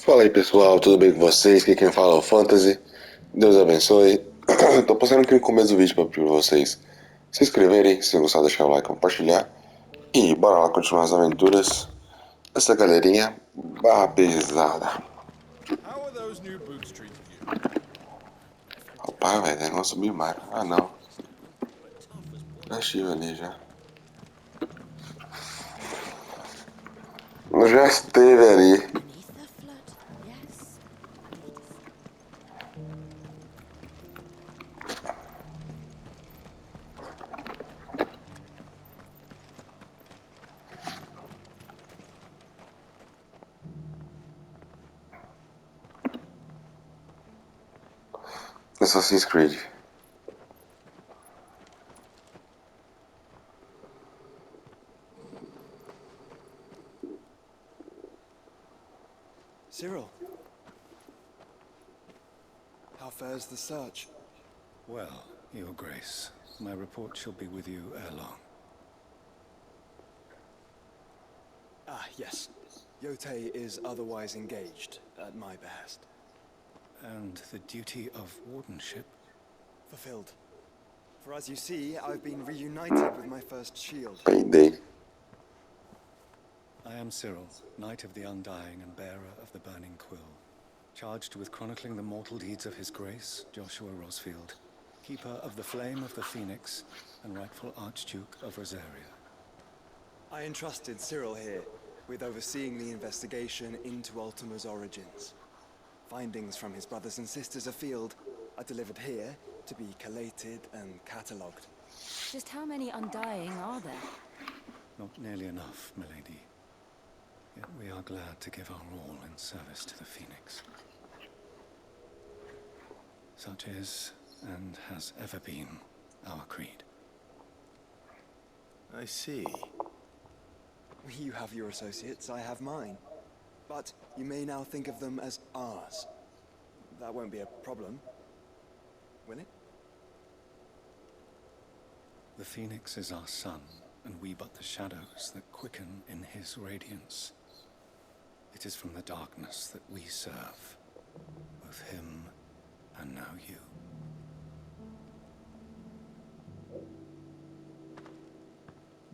Fala aí pessoal, tudo bem com vocês? Aqui quem fala é o Fantasy. Deus abençoe. Tô passando aqui no começo do vídeo para pedir pra vocês se inscreverem, se gostar, deixar o like, compartilhar. E bora lá continuar as aventuras dessa galerinha barra pesada. Rapaz, velho, negócio bimário. Ah não. Já estive ali já. Eu já esteve ali. Assassin's Creed. Cyril, how fares the search? Well, Your Grace, my report shall be with you ere long. Ah, yes. Yote is otherwise engaged, at my behest. And the duty of wardenship? Fulfilled. For as you see, I've been reunited with my first shield. Payday. I am Cyril, Knight of the Undying and bearer of the Burning Quill, charged with chronicling the mortal deeds of His Grace, Joshua Rosfield, keeper of the Flame of the Phoenix and rightful Archduke of Rosaria. I entrusted Cyril here with overseeing the investigation into Ultima's origins. Findings from his brothers and sisters afield are delivered here to be collated and catalogued. Just how many Undying are there? Not nearly enough, milady. Yet we are glad to give our all in service to the Phoenix. Such is, and has ever been, our creed. I see. You have your associates, I have mine. But you may now think of them as ours. That won't be a problem, will it? The Phoenix is our sun, and we but the shadows that quicken in his radiance. It is from the darkness that we serve, both him and now you.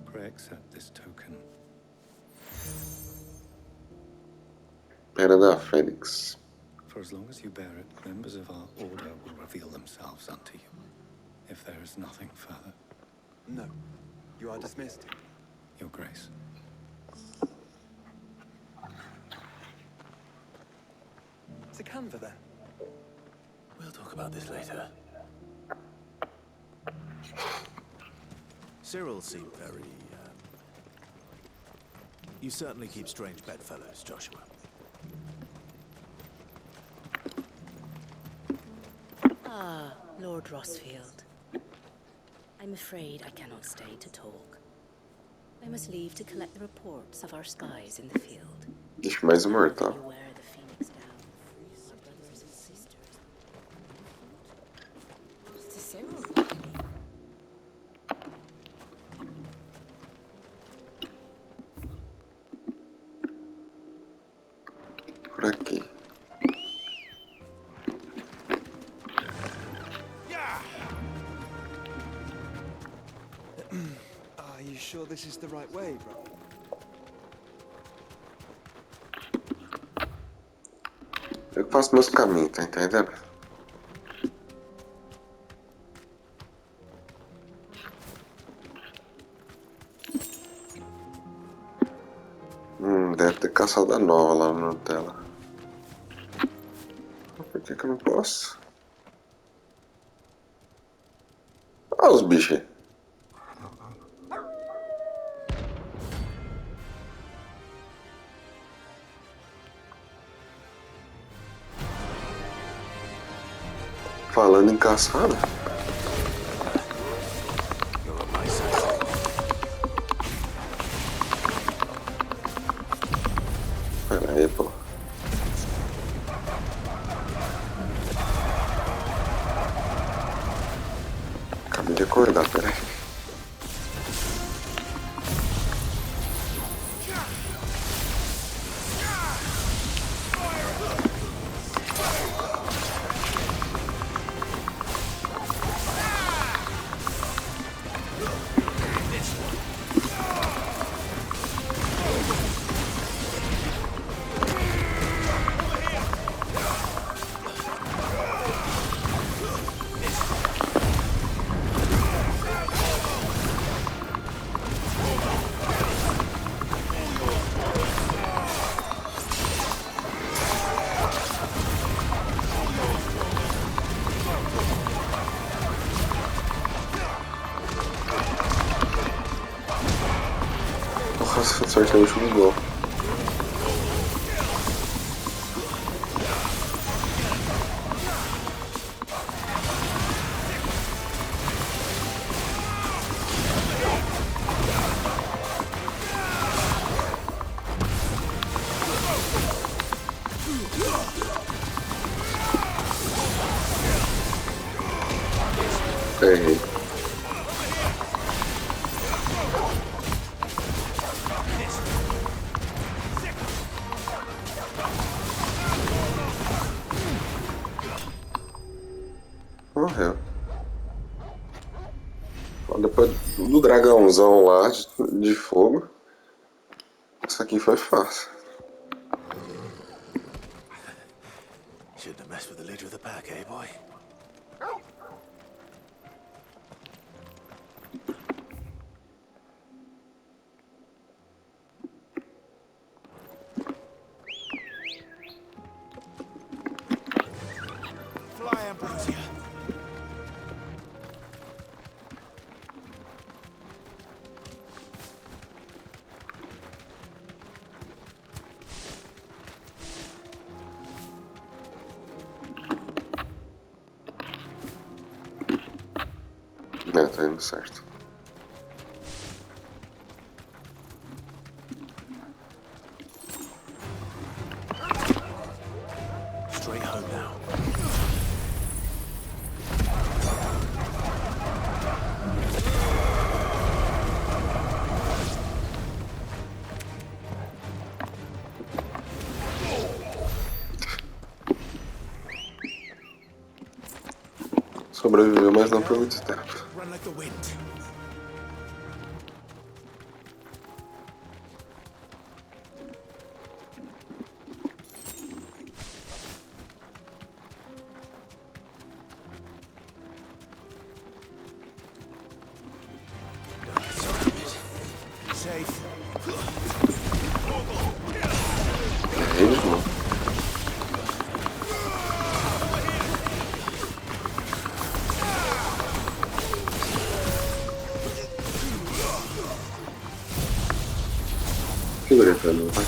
Pray accept this token. Pena da Fênix. For as long as you bear it, members of our order will reveal themselves unto you. If there is nothing further. No. You are dismissed. Your Grace. To Canva then. We'll talk about this later. Cyril seemed very, You certainly keep strange bedfellows, Joshua. Ah, Lord Rosfield. I'm afraid I cannot stay to talk. I must leave to collect the reports of our spies in the field. Ixi, mais uma mortal. You wear the Phoenix down. Our brothers and sisters. It's Cyril. Por aqui. Are you sure this is the right way, bro? Eu que faço meus caminhos, tá entendendo? Deve ter caçada nova lá no tela. Por que eu não posso? Olha os bichos aí. Falando em caçada. Pera aí, pô. Acabei de acordar, pera aí. Nossa, acertei o último gol. Errei. Morreu. Depois do dragãozão lá de fogo, isso aqui foi fácil. Shouldn't have messed with the leader of the pack, eh, boy? Fly, Ambrosia. Tá indo certo. Straight home now. Sobreviveu, mas não por muito tempo. Run like the wind. Safe. Errei de novo. Segura pra mim, vai.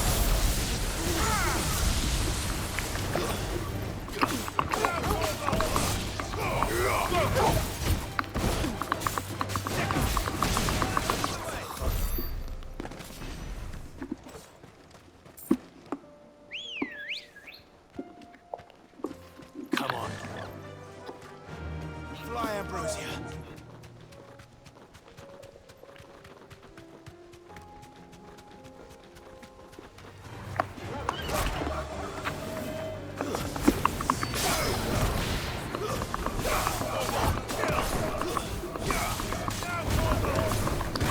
Come on. Fly, Ambrosia.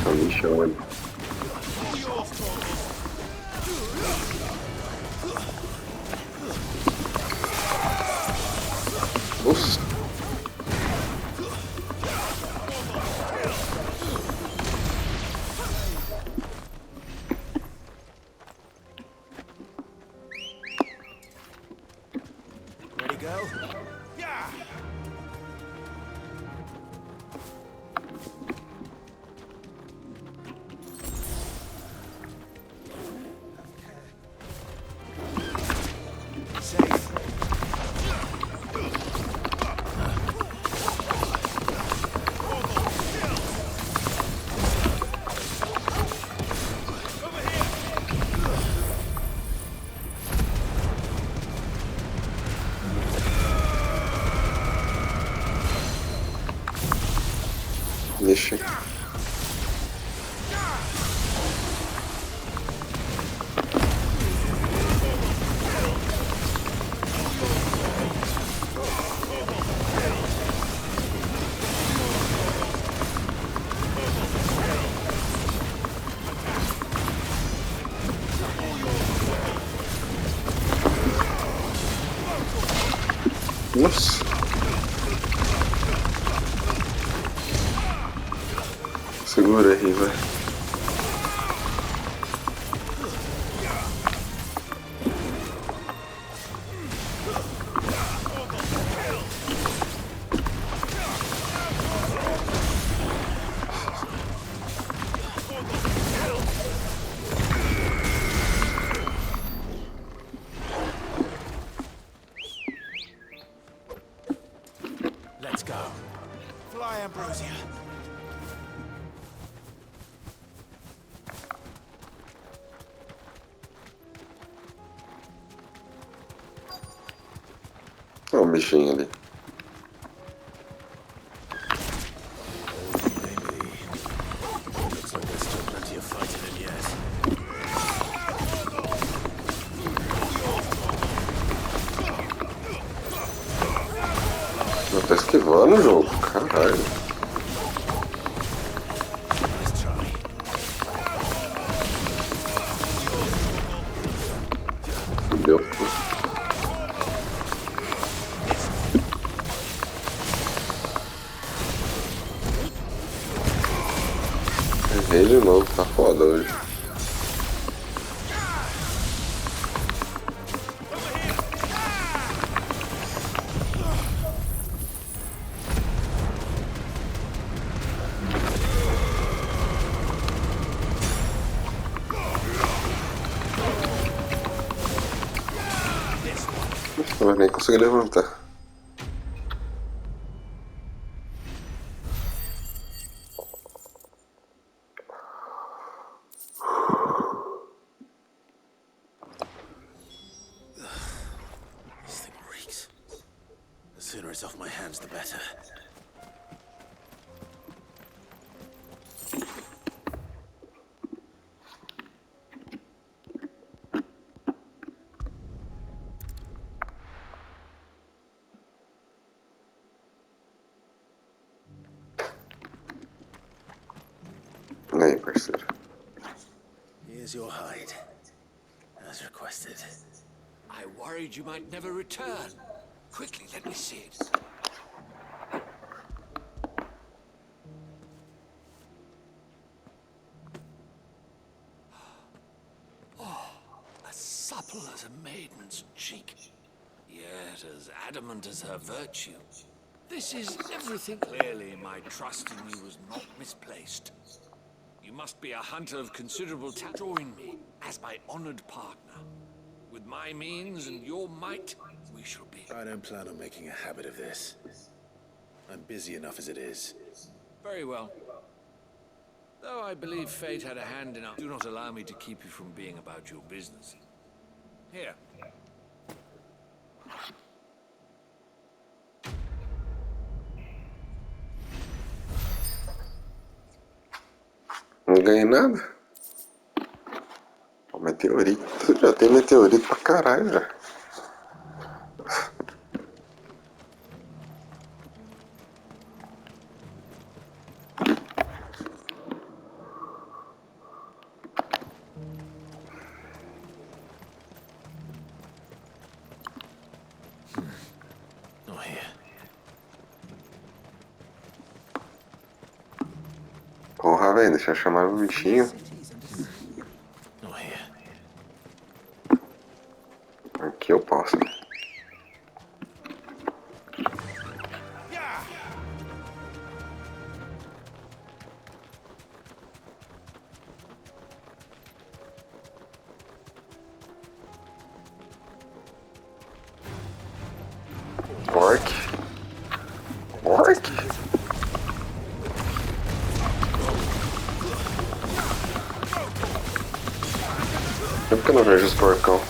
Tá me chamando. Nossa. Ready, go? Yeah! Safe. Deixa. Nossa. Segura aí, vai. ambrosia. Olha o bichinho ali. Looks like there's still plenty of fighting in yet. Eu tô esquivando o jogo, caralho. Nice try. Deu. Errei de novo, tá foda hoje. Não vai nem conseguir levantar. This thing reeks. The sooner it's off my hands, the better. Aí, parceiro. Here's your hide, as requested. I worried you might never return. Quickly, let me see it. Oh, as supple as a maiden's cheek, yet as adamant as her virtue. This is everything. Clearly, my trust in you was not misplaced. You must be a hunter of considerable talent. Join me as my honored partner. With my means and your might, we shall be. I don't plan on making a habit of this. I'm busy enough as it is. Very well. Though I believe fate had a hand in it, do not allow me to keep you from being about your business. Here. Não ganhei nada. Ó, meteorito. Já tem meteorito pra caralho já. Not here. Porra, velho, deixa eu chamar o bichinho. Not here. Aqui eu posso. Orc. Orc? Por que eu não vejo os porcão?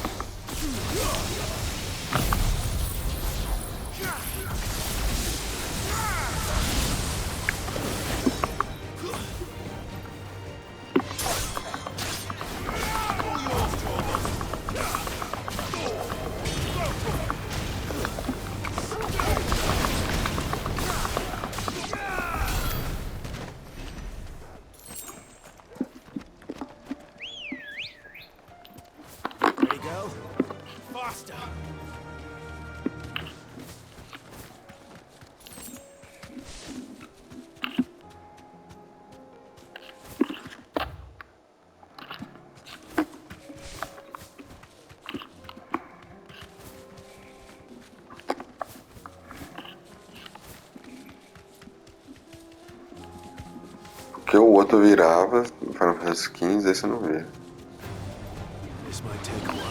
Ready, go? Faster! Porque o outro virava, no Final Fantasy XV, esse eu não via. This might take a while.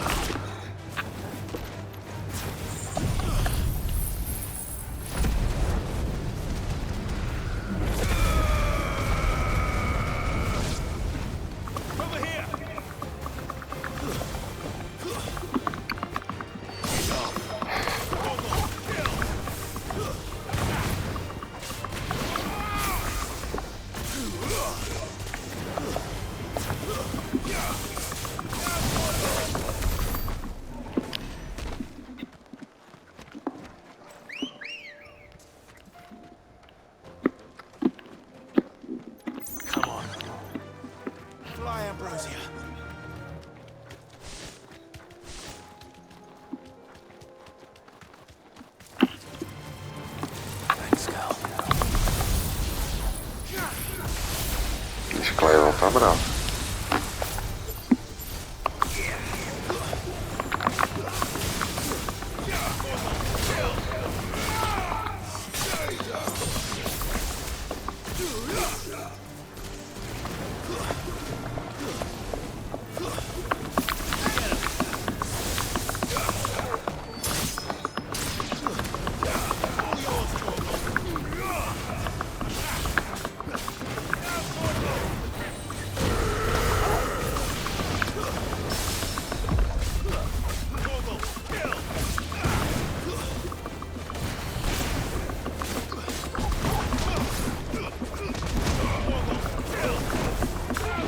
bravo.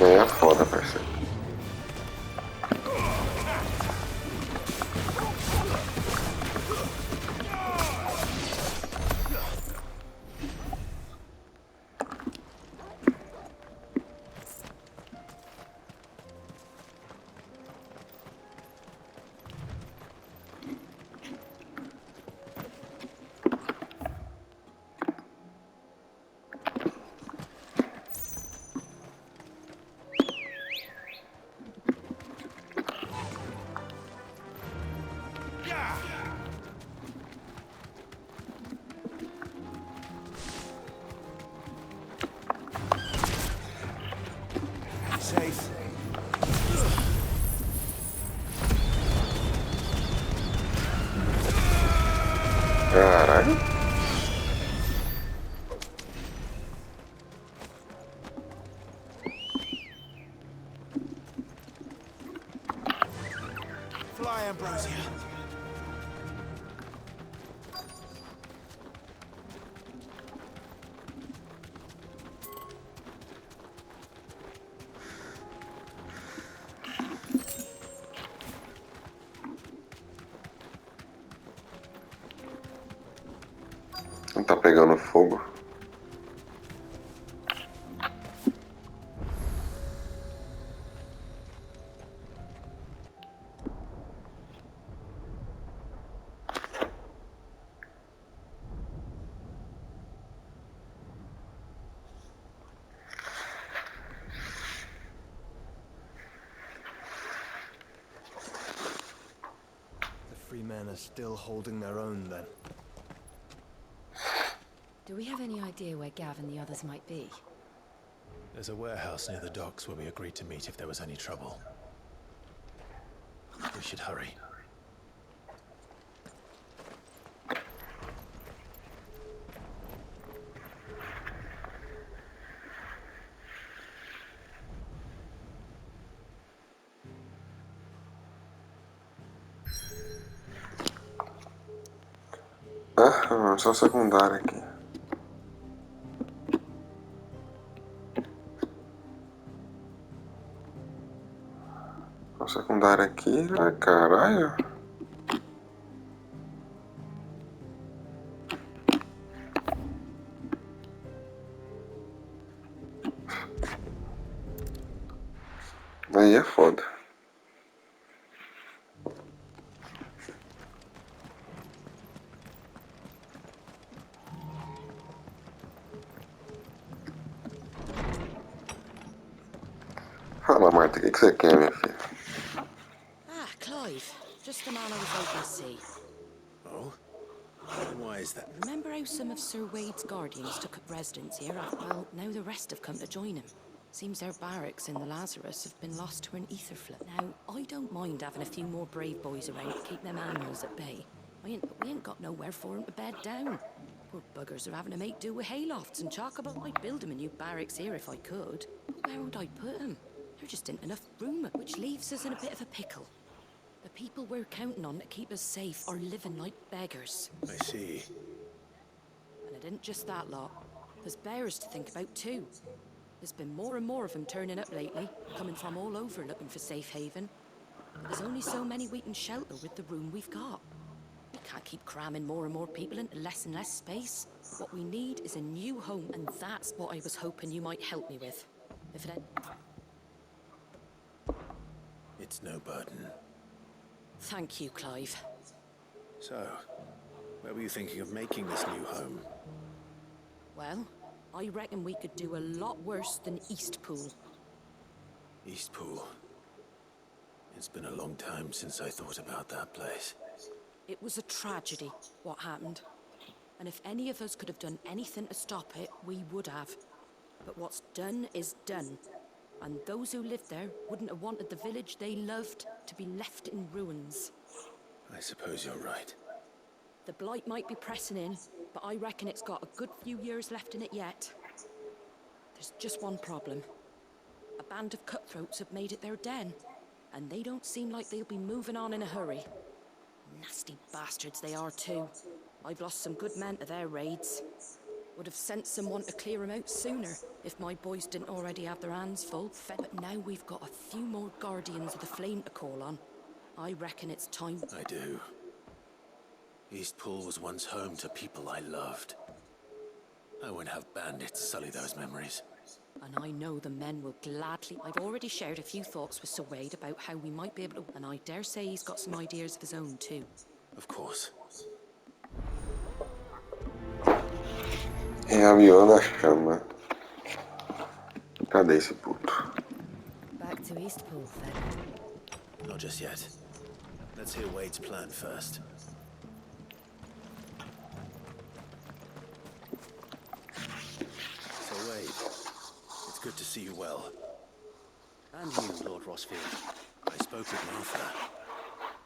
É foda, parceiro. Safe. Caralho. Fly, Ambrosia. Não tá pegando fogo. The free men are still holding their own, then. Do we have any idea where Gav and the others might be? There's a warehouse near the docks where we agreed to meet if there was any trouble. We should hurry. Ah, só secundária aqui. Só secundária aqui, ah, caralho. Aí é foda. Fala, Marta, o que você quer, minha filha? Ah, Clive. Just the man I was hoping to see. Oh? And why is that? Remember how some of Sir Wade's guardians took up residence here? Well, now the rest have come to join him. Seems their barracks in the Lazarus have been lost to an ether flood. Now, I don't mind having a few more brave boys around to keep them animals at bay. But we ain't got nowhere for them to bed down. Poor buggers are having to make do with haylofts and chockable. I'd build them a new barracks here if I could. Where would I put them? There just ain't enough room, which leaves us in a bit of a pickle. The people we're counting on to keep us safe are living like beggars. I see. And it ain't just that lot. There's bears to think about too. There's been more and more of them turning up lately, coming from all over looking for safe haven. But there's only so many we can shelter with the room we've got. We can't keep cramming more and more people into less and less space. What we need is a new home, and that's what I was hoping you might help me with. If it ain't... It's no burden. Thank you, Clive. So, where were you thinking of making this new home? Well, I reckon we could do a lot worse than Eastpool. Eastpool. It's been a long time since I thought about that place. It was a tragedy, what happened. And if any of us could have done anything to stop it, we would have. But what's done is done. And those who lived there wouldn't have wanted the village they loved to be left in ruins. I suppose you're right. The blight might be pressing in, but I reckon it's got a good few years left in it yet. There's just one problem. A band of cutthroats have made it their den, and they don't seem like they'll be moving on in a hurry. Nasty bastards they are too. I've lost some good men to their raids. Would have sent someone to clear them out sooner, if my boys didn't already have their hands full. But now we've got a few more Guardians of the Flame to call on. I reckon it's time. I do. Eastpool was once home to people I loved. I won't have bandits sully those memories. And I know the men will gladly... I've already shared a few thoughts with Sir Wade about how we might be able to... And I dare say he's got some ideas of his own too. Of course. Reaviou na chama. Cadê esse puto? Back to Eastpool, then. Not just yet. Let's hear Wade's plan first. So Wade, it's good to see you well. And you, Lord Rosfield. I spoke with Martha.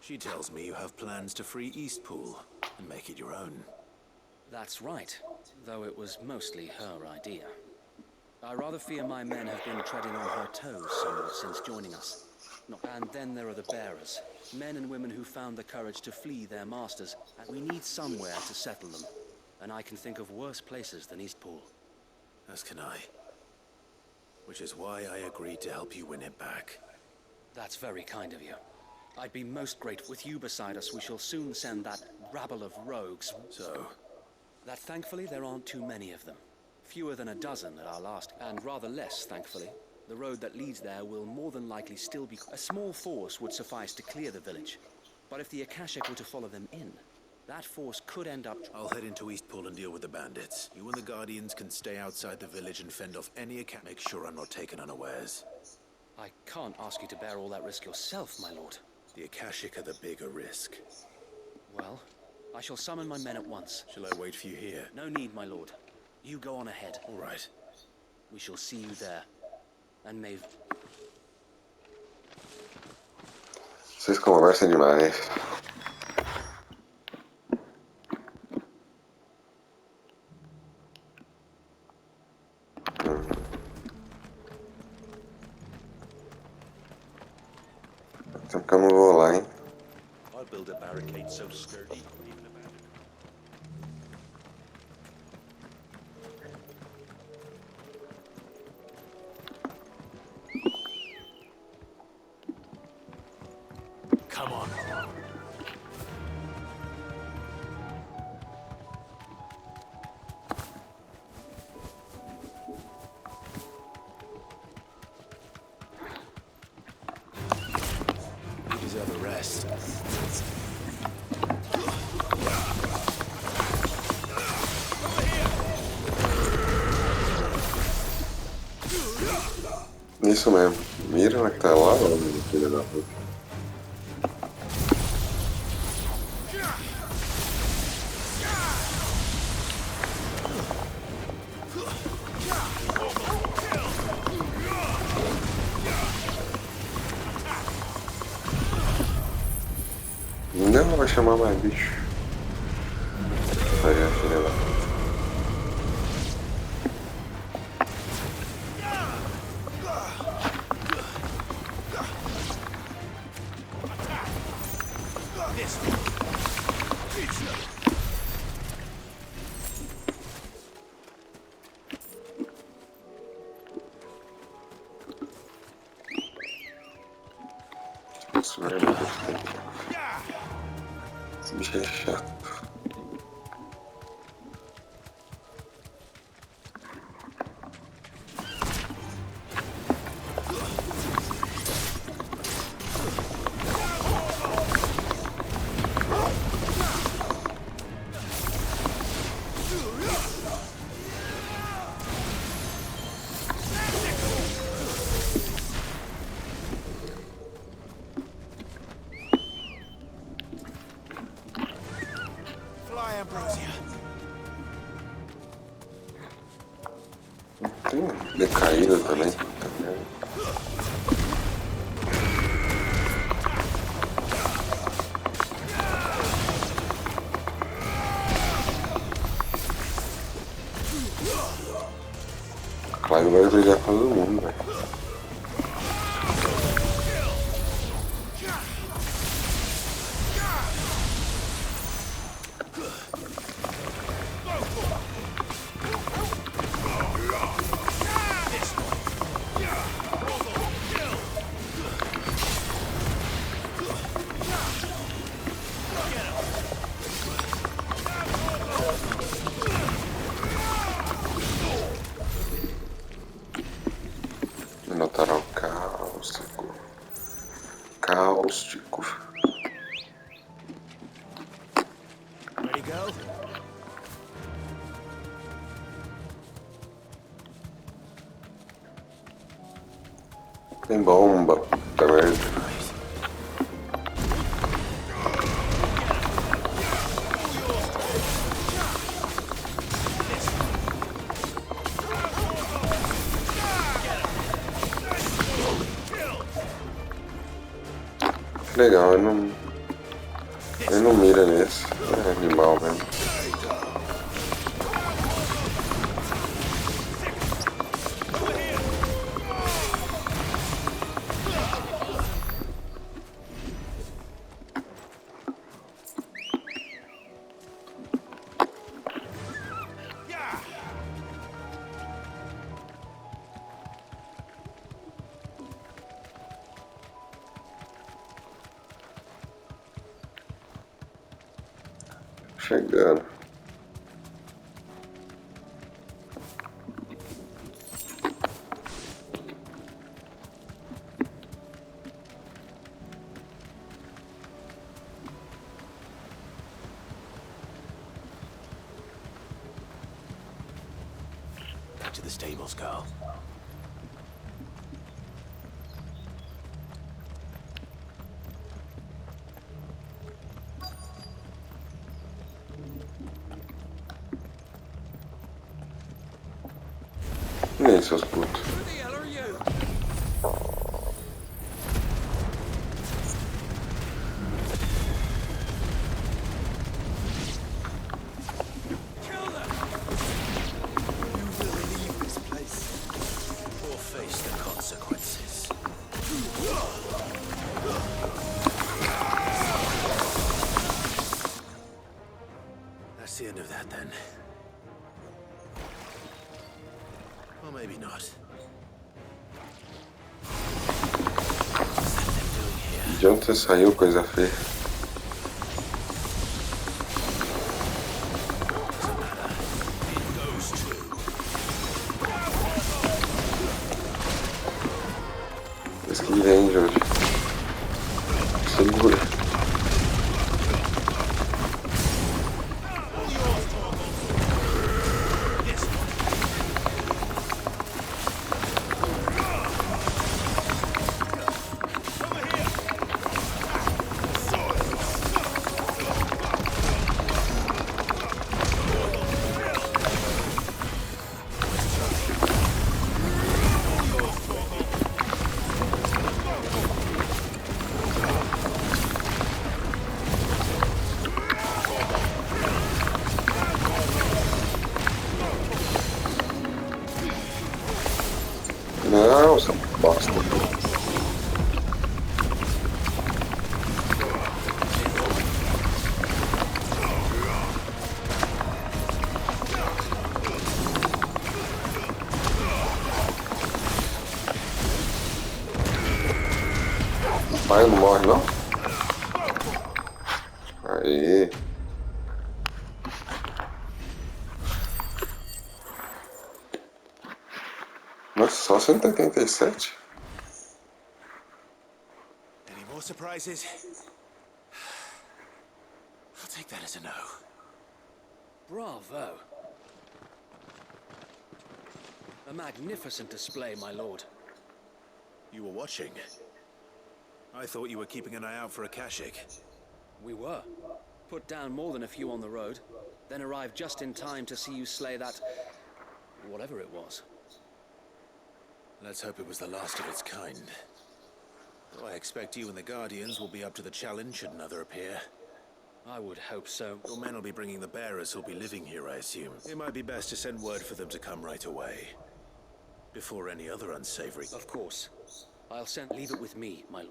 She tells me you have plans to free Eastpool and make it your own. That's right, though it was mostly her idea. I rather fear my men have been treading on her toes somewhat since joining us. And then there are the bearers, men and women who found the courage to flee their masters, and we need somewhere to settle them. And I can think of worse places than Eastpool. As can I. Which is why I agreed to help you win it back. That's very kind of you. I'd be most grateful. With you beside us, we shall soon send that rabble of rogues. So? That thankfully there aren't too many of them. Fewer than a dozen at our last, and rather less, thankfully. The road that leads there will more than likely still be... A small force would suffice to clear the village. But if the Akashic were to follow them in, that force could end up... I'll head into Eastpool and deal with the bandits. You and the Guardians can stay outside the village and fend off any Akashic. Make sure I'm not taken unawares. I can't ask you to bear all that risk yourself, my lord. The Akashic are the bigger risk. Well, I shall summon my men at once. Shall I wait for you here? No need, my lord. You go on ahead. All right. We shall see you there. And may... Vocês conversam demais. Então que eu não vou lá, hein? I'll build a barricade so sturdy. Come on. You deserve a rest. Isso mesmo. Mira na que tá lá, meu filho da puta. Não vai chamar mais bicho. Aí a filha da puta. Isso é verdade. Esse bicho é chato. Fly, Ambrosia. Tem uma decaída também. Kleber vai brigar com todo mundo, velho. Notaram cáustico. Cáustico. Ready, go? Tem bomba. Puta merda. Legal, ele não mira nesse. É animal mesmo. Chegando. Back to the stables, girl. Nem seus putos. Who the hell are you? Kill them! You will leave this place. Or face the consequences. That's the end of that, then. Or maybe not. What's that thing doing here? De onde você saiu, coisa feia? Doesn't matter. It goes too. Esse que vem, Jorge. Segura. Não, seu bosta. O pai não morre, não? Aí. Nossa, só 187? Any more surprises? I'll take that as a no. Bravo. A magnificent display, my lord. You were watching. I thought you were keeping an eye out for a Kashik. We were. Put down more than a few on the road, then arrived just in time to see you slay that... whatever it was. Let's hope it was the last of its kind. Though I expect you and the Guardians will be up to the challenge should another appear. I would hope so. Your men will be bringing the bearers who'll be living here, I assume. It might be best to send word for them to come right away. Before any other unsavory... Of course. I'll send... Leave it with me, my...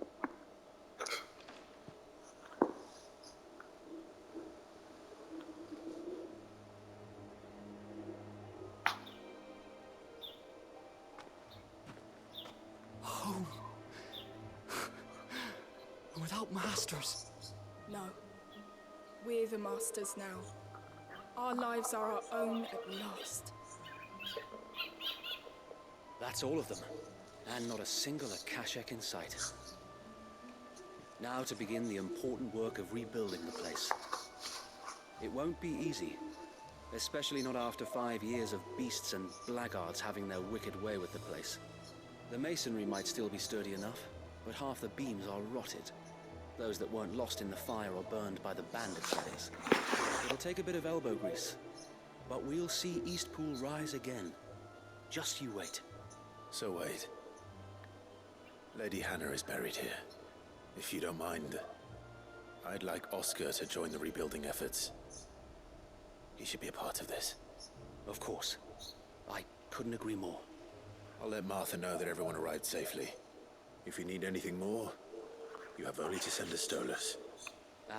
Home. Without masters. No. We're the masters now. Our lives are our own at last. That's all of them. And not a single Akashek in sight. Now to begin the important work of rebuilding the place. It won't be easy. Especially not after 5 years of beasts and blackguards having their wicked way with the place. The masonry might still be sturdy enough, but half the beams are rotted. Those that weren't lost in the fire or burned by the bandits, that is. It'll take a bit of elbow grease, but we'll see Eastpool rise again. Just you wait. So wait. Lady Hannah is buried here. If you don't mind, I'd like Oscar to join the rebuilding efforts. He should be a part of this. Of course. I couldn't agree more. I'll let Martha know that everyone arrived safely. If you need anything more, you have only to send a Stolas.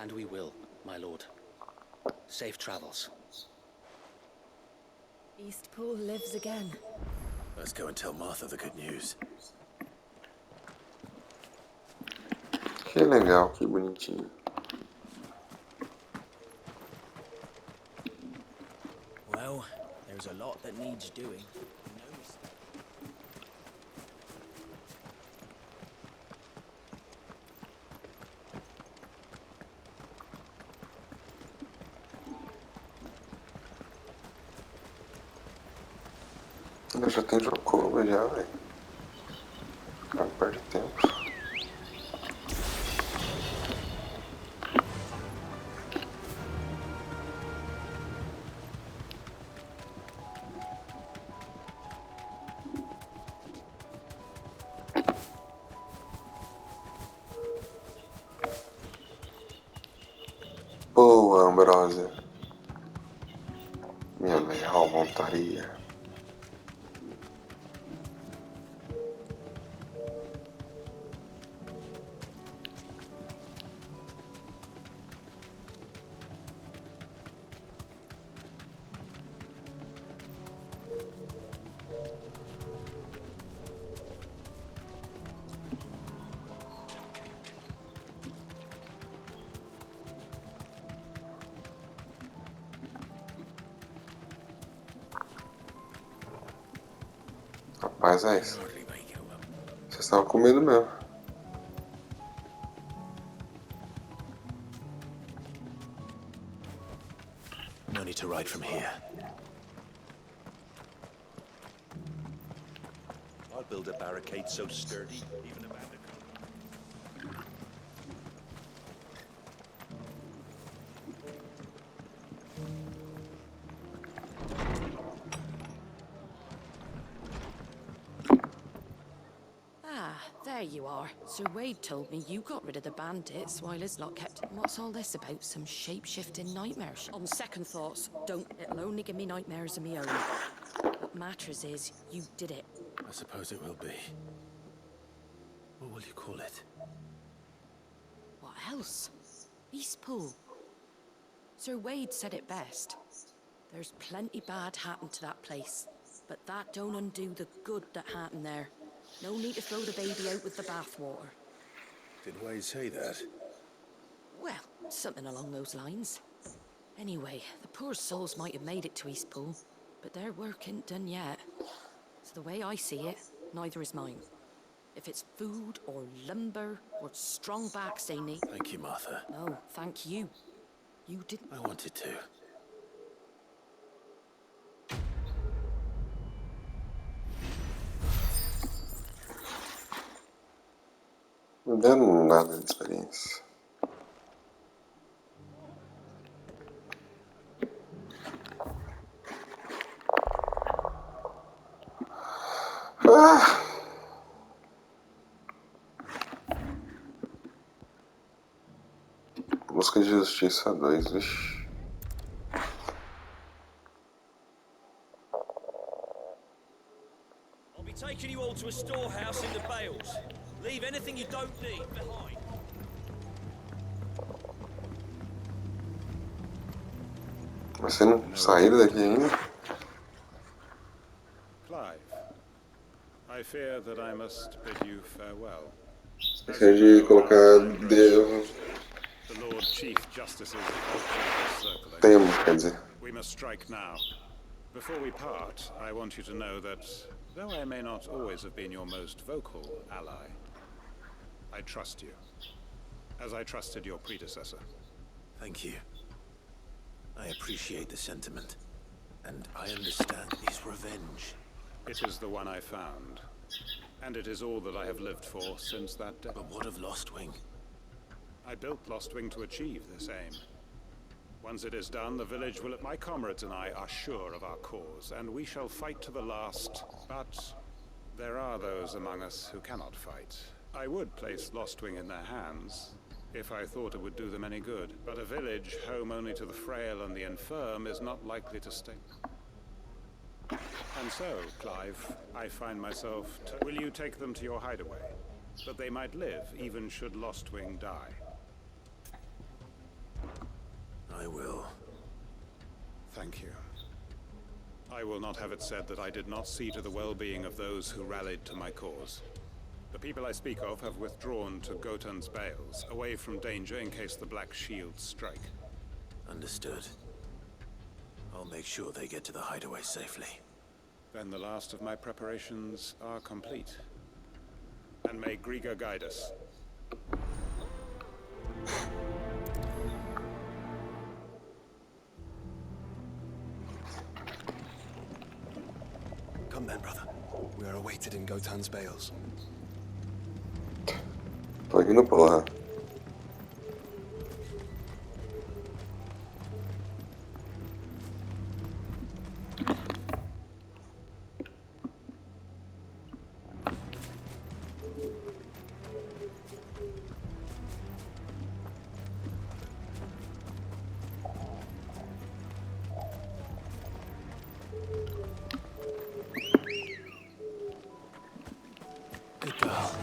And we will, my lord. Safe travels. Eastpool lives again. Let's go and tell Martha the good news. Que legal, que bonitinho. Well, there's a lot that needs doing. Eu já tenho Jocoba já, velho. Não perde tempo. Boa, Ambrósia. Minha leal montaria. Rapaz, é isso. Vocês estavam com medo mesmo. No need to ride from here. I'll build a barricade so sturdy, even a bandit. There you are. Sir Wade told me you got rid of the bandits while his lot kept... What's all this about? Some shape-shifting nightmares? On second thoughts, don't. It'll only give me nightmares of me own. What matters is, you did it. I suppose it will be. What will you call it? What else? Eastpool. Sir Wade said it best. There's plenty bad happened to that place, but that don't undo the good that happened there. No need to throw the baby out with the bathwater. Did Wade say that? Well, something along those lines. Anyway, the poor souls might have made it to Eastpool, but their work ain't done yet. So the way I see it, neither is mine. If it's food or lumber or strong backs they need... Thank you, Martha. No, thank you. You didn't... I wanted to. Não deu nada de experiência. de Justiça 2, vixi. I'll be taking you all to a storehouse in the Bales. Leave anything you don't need behind. Mas você não saíram daqui ainda? Clive, I fear that I must bid you farewell. Esqueci de colocar Deus. The Lord Chief Justice's circulating. Temos, quer dizer. We must strike now. Before we part, I want you to know that, though I may not always have been your most vocal ally, I trust you, as I trusted your predecessor. Thank you. I appreciate the sentiment, and I understand his revenge. It is the one I found, and it is all that I have lived for since that day. But what of Lostwing? I built Lostwing to achieve this aim. Once it is done, the village will... My comrades and I are sure of our cause, and we shall fight to the last. But there are those among us who cannot fight. I would place Lostwing in their hands, if I thought it would do them any good. But a village home only to the frail and the infirm is not likely to stay. And so, Clive, I find myself... Will you take them to your hideaway? That they might live, even should Lostwing die. I will. Thank you. I will not have it said that I did not see to the well-being of those who rallied to my cause. The people I speak of have withdrawn to Gotan's Bales, away from danger in case the Black Shields strike. Understood. I'll make sure they get to the hideaway safely. Then the last of my preparations are complete. And may Griga guide us. Come then, brother. We are awaited in Gotan's Bales. Tô indo, porra. Good girl.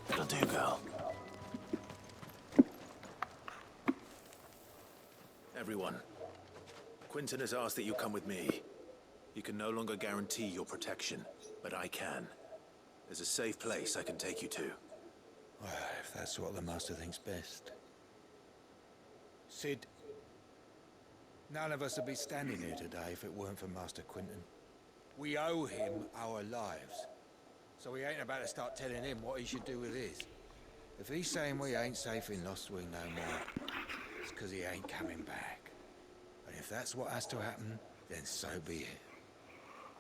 That'll do, girl. Everyone, Quinton has asked that you come with me. He can no longer guarantee your protection, but I can. There's a safe place I can take you to. Well, if that's what the Master thinks best. Sid, none of us would be standing here today if it weren't for Master Quinton. We owe him our lives. So we ain't about to start telling him what he should do with his. If he's saying we ain't safe in Lostwing no more, it's because he ain't coming back. And if that's what has to happen, then so be it.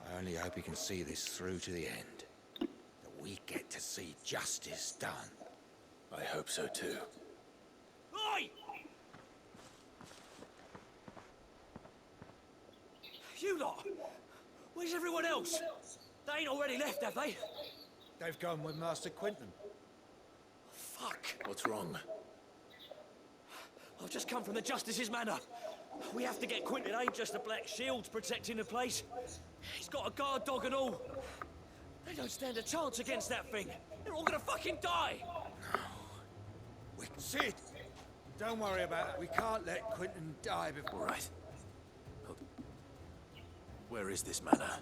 I only hope he can see this through to the end. That we get to see justice done. I hope so too. Oi! You lot! Where's everyone else? They ain't already left, have they? They've gone with Master Quinton. Fuck! What's wrong? I've just come from the Justice's manor. We have to get Quinton. It ain't just the Black Shields protecting the place. He's got a guard dog and all. They don't stand a chance against that thing. They're all gonna fucking die! Sid! Don't worry about it. We can't let Quinton die before... All right. Where is this manor?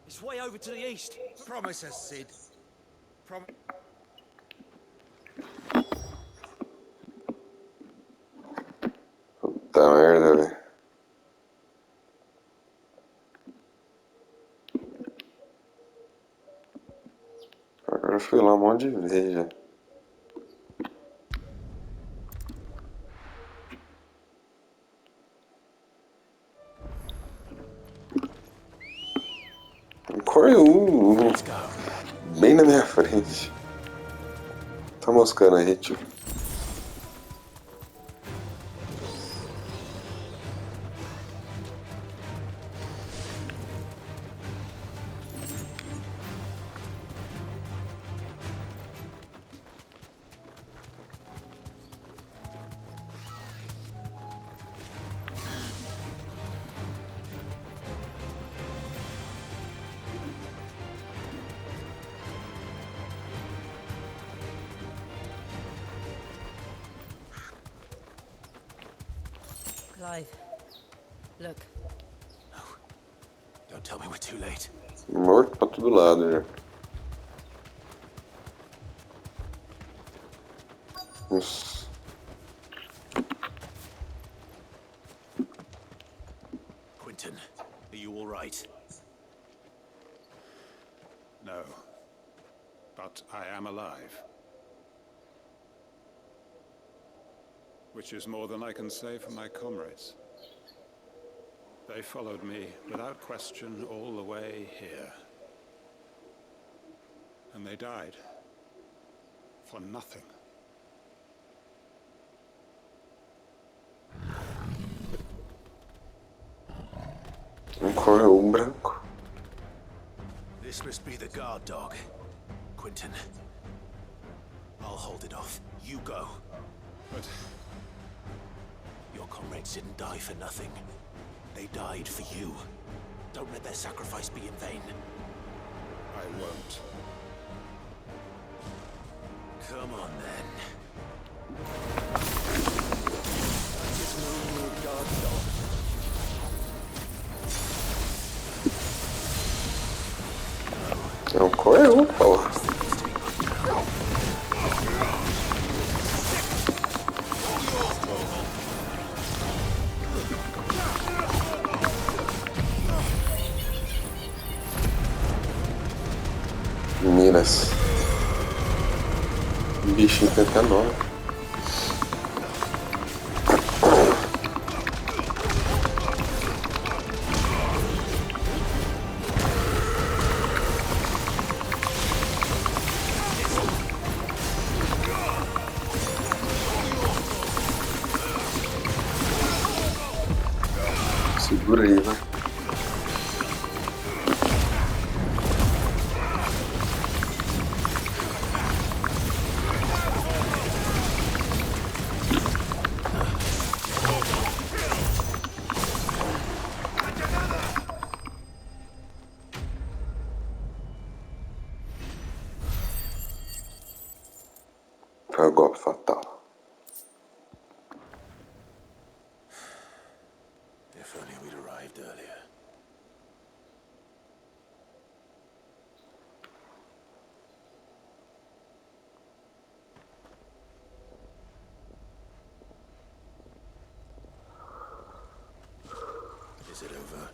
It's way over to the east. Promise us, Sid. Promise... Puta merda, velho. Agora eu fui lá um monte de vezes já. Bem na minha frente. Tá moscando aí, tio. Clive, look. No. Don't tell me we're too late. Morto pra todo lado já. Nossa. Quentin, are you all right? No. But I am alive. Which is more than I can say for my comrades. They followed me without question all the way here. And they died. For nothing. Correu branco. This must be the guard dog. Quentin. I'll hold it off. You go. But your comrades didn't die for nothing. They died for you. Don't let their sacrifice be in vain. I won't. Come on, then. Não correu, pô. Minas. Bichinho tem até nome. Segura aí, vai. Foi o golpe fatal. If only we'd arrived earlier. Is it over?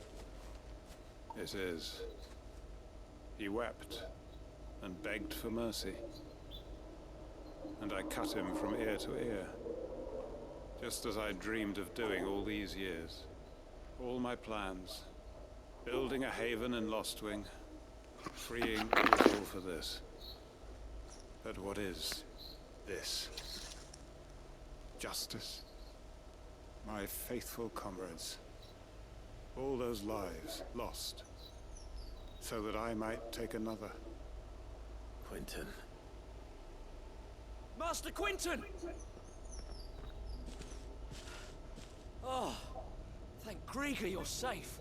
it is. He wept and begged for mercy. And I cut him from ear to ear, just as I dreamed of doing all these years. All my plans, building a haven in Lostwing, freeing all for this. But what is this? Justice? My faithful comrades. All those lives lost, so that I might take another. Quentin. Master Quentin! Oh, thank Grieger you're safe.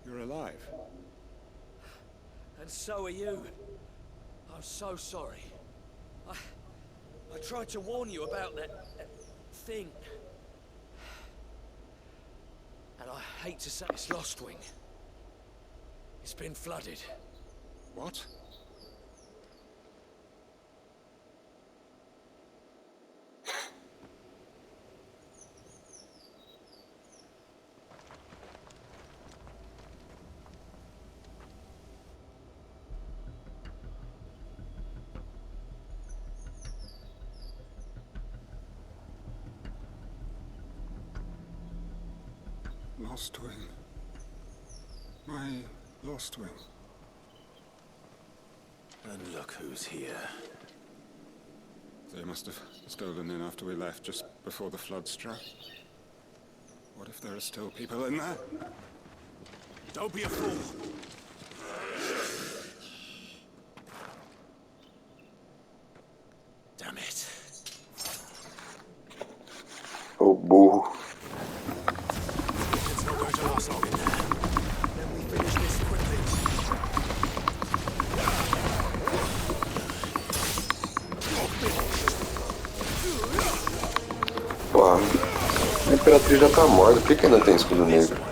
You're alive. And so are you. I'm so sorry. I tried to warn you about that thing. And I hate to say it's Lostwing. It's been flooded. What? Lostwing. My Lostwing. And look who's here. They must have stolen in after we left, just before the flood struck. What if there are still people in there? Don't be a fool. Damn it. Ô burro. It's not going to last long in there. Then we finish this quickly. Pô, a Imperatriz já tá morta. Por que ainda tem escudo negro?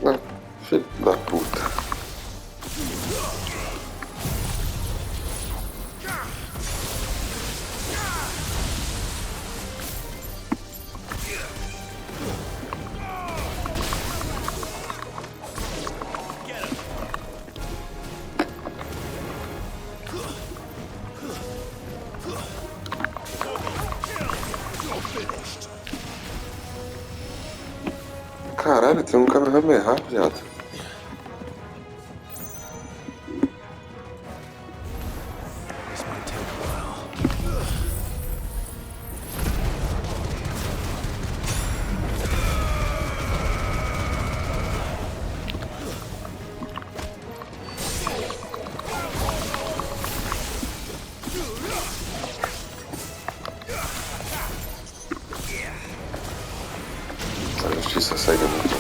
Ah, filho da puta. Caralho, tem um Kamehameha, viado. This might take a while. A justiça segue muito.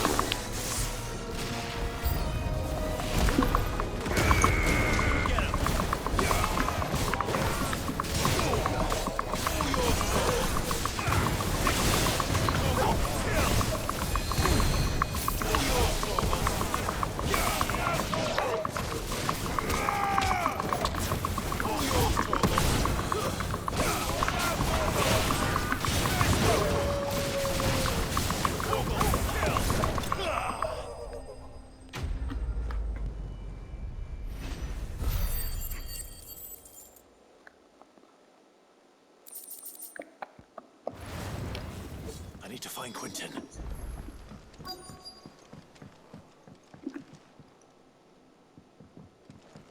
I need to find Quentin.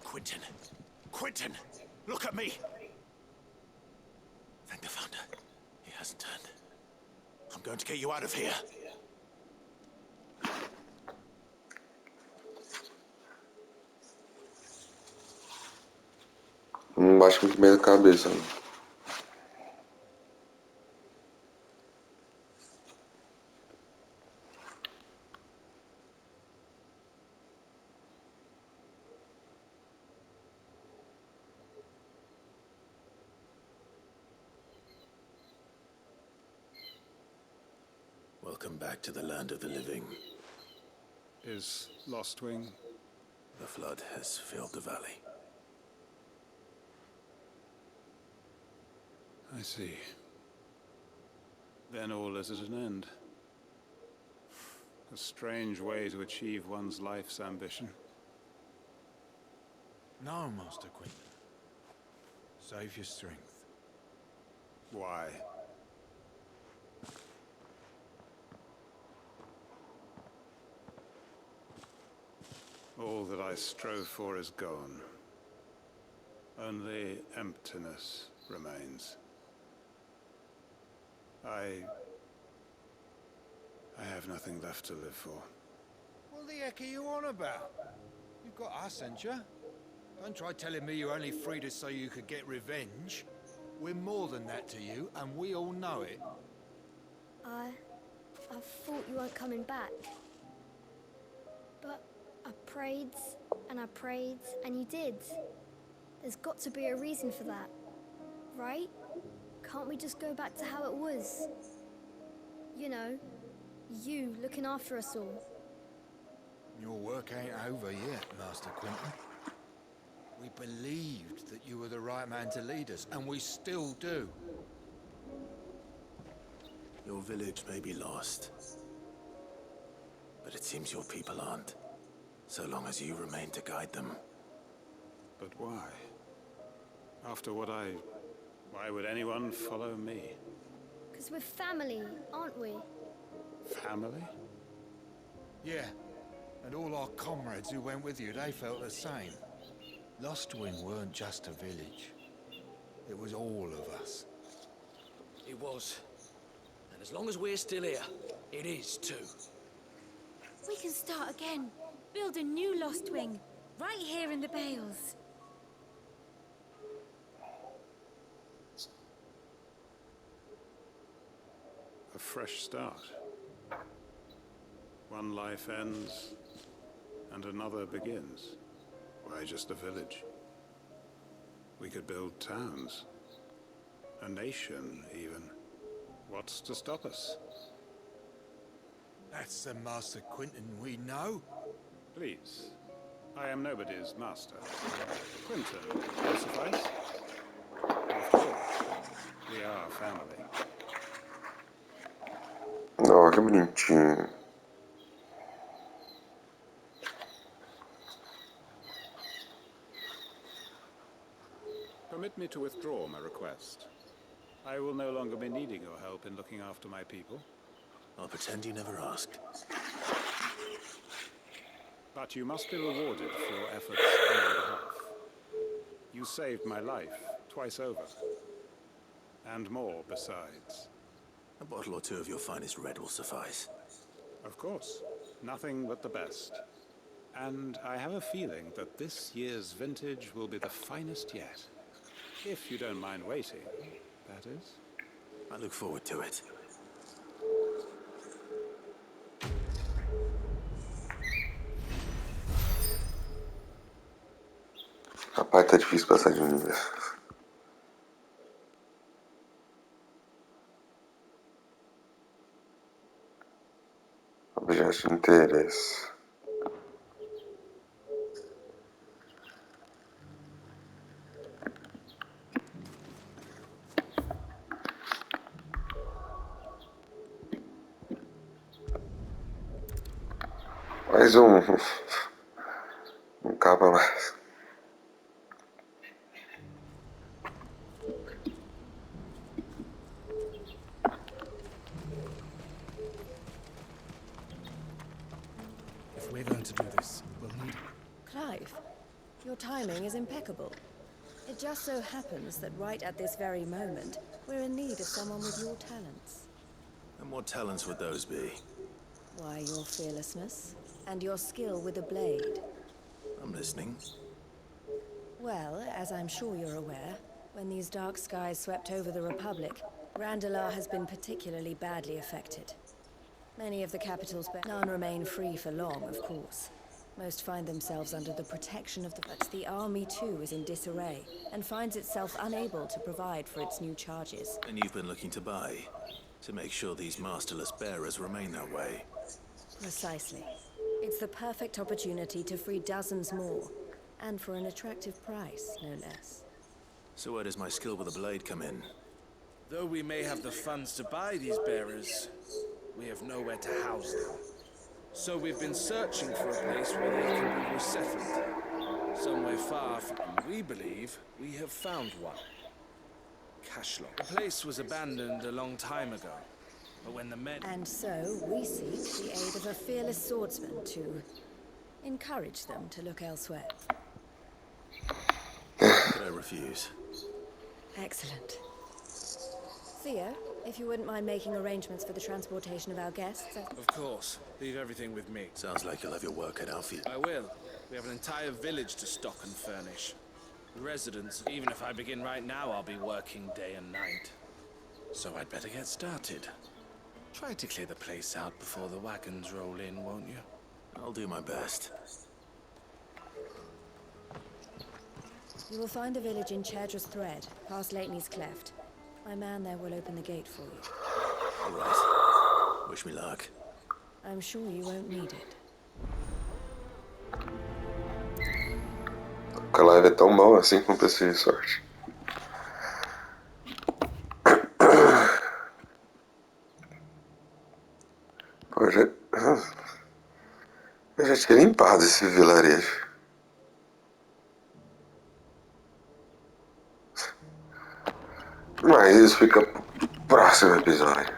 Quentin! Quentin! Look at me! Thank the Founder. He hasn't turned. I'm going to get you out of here. Bate muito bem na cabeça. Né? Welcome back to the land of the living. Is Lostwing? The flood has filled the valley. I see. Then all is at an end. A strange way to achieve one's life's ambition. No, Master Quentin. Save your strength. Why? All that I strove for is gone. Only emptiness remains. I have nothing left to live for. What the heck are you on about? You've got us, ain't you? Don't try telling me you only freed us so you could get revenge. We're more than that to you, and we all know it. I thought you weren't coming back. But I prayed, and you did. There's got to be a reason for that, right? Can't we just go back to how it was? You know, you looking after us all. Your work ain't over yet, Master Quentin. We believed that you were the right man to lead us, and we still do. Your village may be lost, but it seems your people aren't, so long as you remain to guide them. But why? After what why would anyone follow me? Because we're family, aren't we? Family? Yeah, and all our comrades who went with you, they felt the same. Lostwing weren't just a village. It was all of us. It was. And as long as we're still here, it is too. We can start again. Build a new Lostwing. Right here in the Bales. A fresh start. One life ends, and another begins. Why just a village? We could build towns. A nation, even. What's to stop us? That's the Master Quentin we know. Please. I am nobody's master. Quentin, will suffice? After all, we are family. Oh, que bonitinho. Permit me to withdraw my request. I will no longer be needing your help in looking after my people. I'll pretend you never asked. But you must be rewarded for your efforts on my behalf. You saved my life twice over. And more besides. A bottle or two of your finest red will suffice. Of course. Nothing but the best. And I have a feeling that this year's vintage will be the finest yet. If you don't mind waiting, that is. I look forward to it. Rapaz, tá difícil passar de nível. Objeto de interesse. Mais um capa a mais. If we're going to do this, we'll need... Clive, your timing is impeccable. It just so happens that right at this very moment, we're in need of someone with your talents. And what talents would those be? Why, your fearlessness and your skill with a blade. I'm listening. Well, as I'm sure you're aware, when these dark skies swept over the Republic, Randalar has been particularly badly affected. Many of the capital's none remain free for long, of course. Most find themselves under the protection of the... But the army, too, is in disarray, and finds itself unable to provide for its new charges. And you've been looking to buy, to make sure these masterless bearers remain that way. Precisely. It's the perfect opportunity to free dozens more, and for an attractive price, no less. So where does my skill with a blade come in? Though we may have the funds to buy these bearers, we have nowhere to house them. So we've been searching for a place where they can be resettled. Somewhere far from, we believe, we have found one. Cashlock. The place was abandoned a long time ago, but when the men... And so we seek the aid of a fearless swordsman to encourage them to look elsewhere. Could I refuse? Excellent. Theo, if you wouldn't mind making arrangements for the transportation of our guests. Of course. Leave everything with me. Sounds like you'll have your work cut out for you. I will. We have an entire village to stock and furnish. The residents, even if I begin right now, I'll be working day and night. So I'd better get started. Try to clear the place out before the wagons roll in, won't you? I'll do my best. You will find a village in Chedra's Thread, past Lateney's Cleft. My man there will open the gate for you. All right. Wish me luck. I'm sure you won't need it. O Kleber é tão bom assim com pessoa de sorte. Eu já tinha limpado esse vilarejo. Mas isso fica pro próximo episódio.